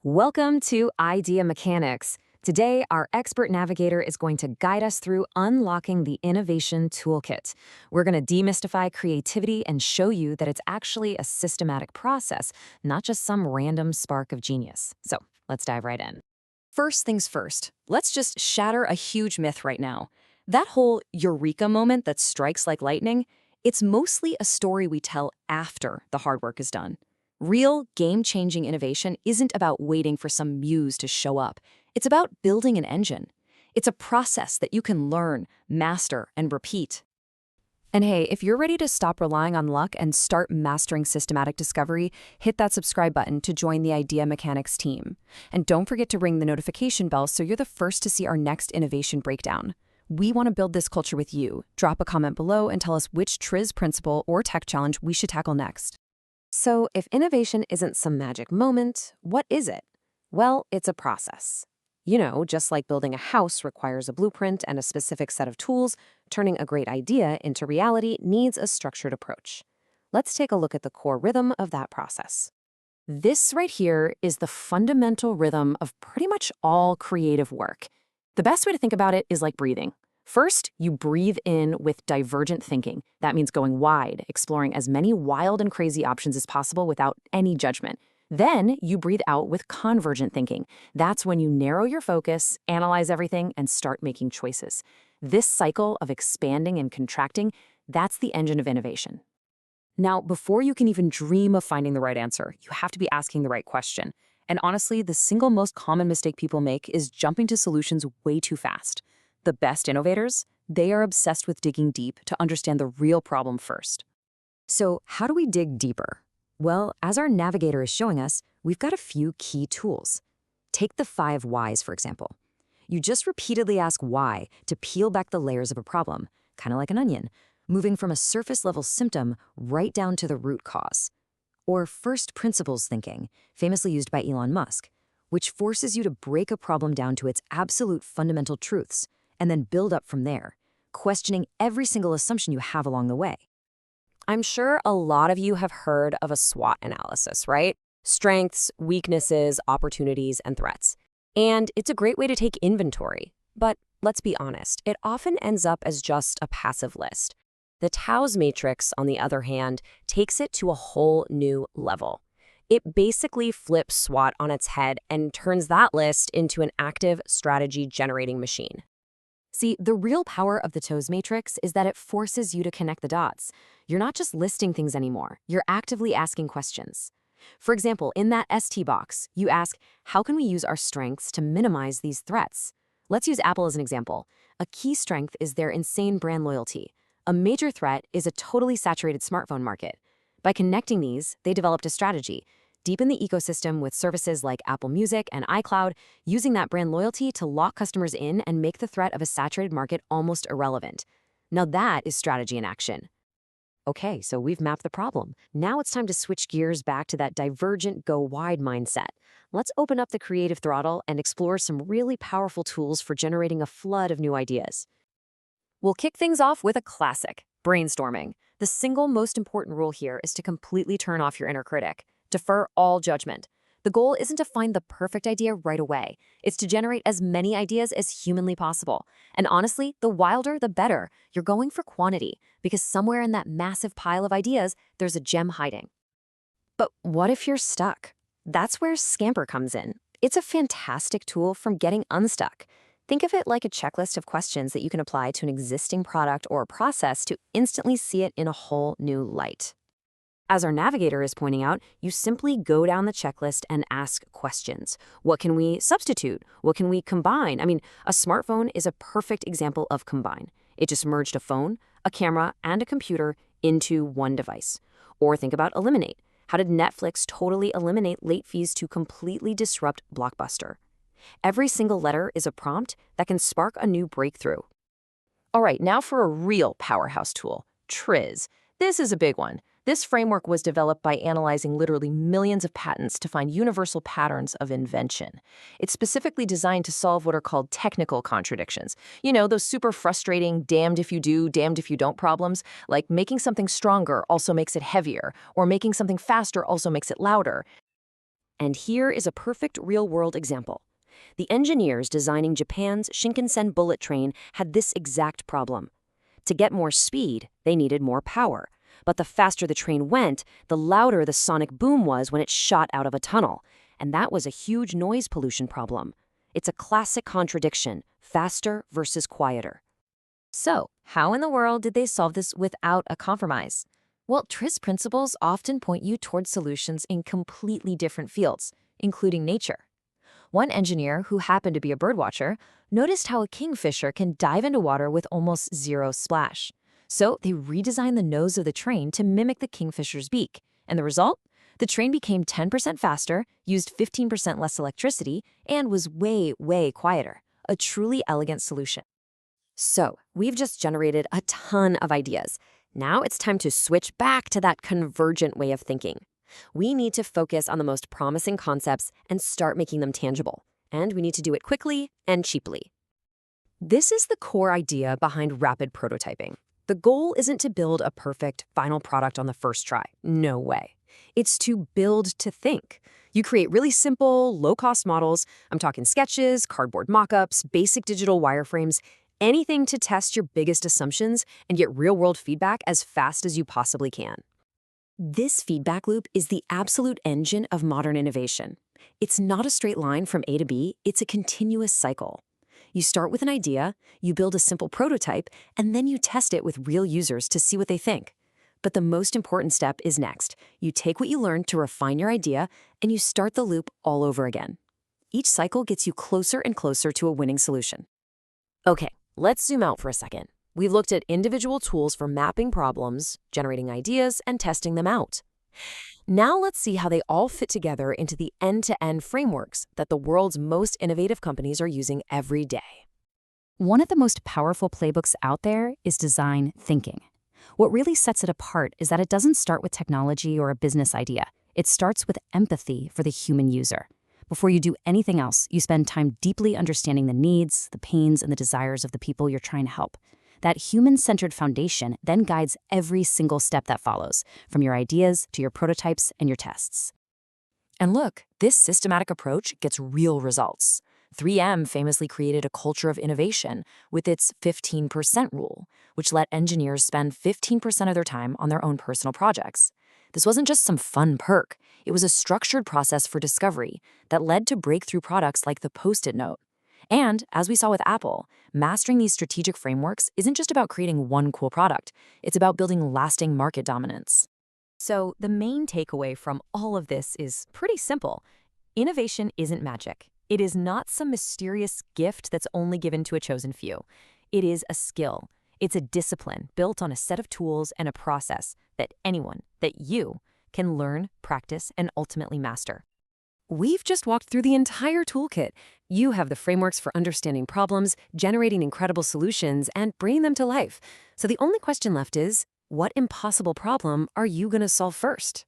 Welcome to Idea Mechanics. Today, our expert navigator is going to guide us through unlocking the Innovation Toolkit. We're going to demystify creativity and show you that it's actually a systematic process, not just some random spark of genius. So let's dive right in. First things first, let's just shatter a huge myth right now. That whole eureka moment that strikes like lightning, it's mostly a story we tell after the hard work is done. Real, game-changing innovation isn't about waiting for some muse to show up. It's about building an engine. It's a process that you can learn, master, and repeat. And hey, if you're ready to stop relying on luck and start mastering systematic discovery, hit that subscribe button to join the Idea Mechanics team. And don't forget to ring the notification bell so you're the first to see our next innovation breakdown. We want to build this culture with you. Drop a comment below and tell us which TRIZ principle or tech challenge we should tackle next. So if innovation isn't some magic moment, what is it? Well, it's a process. You know, just like building a house requires a blueprint and a specific set of tools, turning a great idea into reality needs a structured approach. Let's take a look at the core rhythm of that process. This right here is the fundamental rhythm of pretty much all creative work. The best way to think about it is like breathing. First, you breathe in with divergent thinking. That means going wide, exploring as many wild and crazy options as possible without any judgment. Then you breathe out with convergent thinking. That's when you narrow your focus, analyze everything, and start making choices. This cycle of expanding and contracting, that's the engine of innovation. Now, before you can even dream of finding the right answer, you have to be asking the right question. And honestly, the single most common mistake people make is jumping to solutions way too fast. The best innovators, they are obsessed with digging deep to understand the real problem first. So how do we dig deeper? Well, as our navigator is showing us, we've got a few key tools. Take the 5 whys, for example. You just repeatedly ask why to peel back the layers of a problem, kind of like an onion, moving from a surface-level symptom right down to the root cause. Or first principles thinking, famously used by Elon Musk, which forces you to break a problem down to its absolute fundamental truths, and then build up from there, questioning every single assumption you have along the way. I'm sure a lot of you have heard of a SWOT analysis, right? Strengths, weaknesses, opportunities, and threats. And it's a great way to take inventory. But let's be honest, it often ends up as just a passive list. The TOWS matrix, on the other hand, takes it to a whole new level. It basically flips SWOT on its head and turns that list into an active strategy-generating machine. See, the real power of the TOWS matrix is that it forces you to connect the dots. You're not just listing things anymore, you're actively asking questions. For example, in that ST box, you ask, how can we use our strengths to minimize these threats? Let's use Apple as an example. A key strength is their insane brand loyalty. A major threat is a totally saturated smartphone market. By connecting these, they developed a strategy. Deepen the ecosystem with services like Apple Music and iCloud, using that brand loyalty to lock customers in and make the threat of a saturated market almost irrelevant. Now that is strategy in action. Okay, so we've mapped the problem. Now it's time to switch gears back to that divergent go-wide mindset. Let's open up the creative throttle and explore some really powerful tools for generating a flood of new ideas. We'll kick things off with a classic, brainstorming. The single most important rule here is to completely turn off your inner critic. Defer all judgment. The goal isn't to find the perfect idea right away. It's to generate as many ideas as humanly possible. And honestly, the wilder, the better. You're going for quantity, because somewhere in that massive pile of ideas, there's a gem hiding. But what if you're stuck? That's where Scamper comes in. It's a fantastic tool for getting unstuck. Think of it like a checklist of questions that you can apply to an existing product or process to instantly see it in a whole new light. As our navigator is pointing out, you simply go down the checklist and ask questions. What can we substitute? What can we combine? I mean, a smartphone is a perfect example of combine. It just merged a phone, a camera, and a computer into one device. Or think about eliminate. How did Netflix totally eliminate late fees to completely disrupt Blockbuster? Every single letter is a prompt that can spark a new breakthrough. All right, now for a real powerhouse tool, TRIZ. This is a big one. This framework was developed by analyzing literally millions of patents to find universal patterns of invention. It's specifically designed to solve what are called technical contradictions. You know, those super frustrating damned if you do, damned if you don't problems, like making something stronger also makes it heavier, or making something faster also makes it louder. And here is a perfect real-world example. The engineers designing Japan's Shinkansen bullet train had this exact problem. To get more speed, they needed more power. But the faster the train went, the louder the sonic boom was when it shot out of a tunnel. And that was a huge noise pollution problem. It's a classic contradiction, faster versus quieter. So, how in the world did they solve this without a compromise? Well, TRIZ principles often point you towards solutions in completely different fields, including nature. One engineer, who happened to be a birdwatcher, noticed how a kingfisher can dive into water with almost zero splash. So they redesigned the nose of the train to mimic the kingfisher's beak. And the result? The train became 10% faster, used 15% less electricity, and was way, way quieter. A truly elegant solution. So, we've just generated a ton of ideas. Now it's time to switch back to that convergent way of thinking. We need to focus on the most promising concepts and start making them tangible. And we need to do it quickly and cheaply. This is the core idea behind rapid prototyping. The goal isn't to build a perfect final product on the first try. No way. It's to build to think. You create really simple, low-cost models. I'm talking sketches, cardboard mock-ups, basic digital wireframes, anything to test your biggest assumptions and get real-world feedback as fast as you possibly can. This feedback loop is the absolute engine of modern innovation. It's not a straight line from A to B, it's a continuous cycle. You start with an idea, you build a simple prototype, and then you test it with real users to see what they think. But the most important step is next. You take what you learned to refine your idea, and you start the loop all over again. Each cycle gets you closer and closer to a winning solution. Okay, let's zoom out for a second. We've looked at individual tools for mapping problems, generating ideas, and testing them out. Now let's see how they all fit together into the end-to-end frameworks that the world's most innovative companies are using every day. One of the most powerful playbooks out there is design thinking. What really sets it apart is that it doesn't start with technology or a business idea. It starts with empathy for the human user. Before you do anything else, you spend time deeply understanding the needs, the pains, and the desires of the people you're trying to help. That human-centered foundation then guides every single step that follows, from your ideas to your prototypes and your tests. And look, this systematic approach gets real results. 3M famously created a culture of innovation with its 15% rule, which let engineers spend 15% of their time on their own personal projects. This wasn't just some fun perk. It was a structured process for discovery that led to breakthrough products like the Post-it note. And, as we saw with Apple, mastering these strategic frameworks isn't just about creating one cool product. It's about building lasting market dominance. So, the main takeaway from all of this is pretty simple. Innovation isn't magic. It is not some mysterious gift that's only given to a chosen few. It is a skill. It's a discipline built on a set of tools and a process that anyone, that you, can learn, practice, and ultimately master. We've just walked through the entire toolkit. You have the frameworks for understanding problems, generating incredible solutions, and bringing them to life. So the only question left is, what impossible problem are you going to solve first?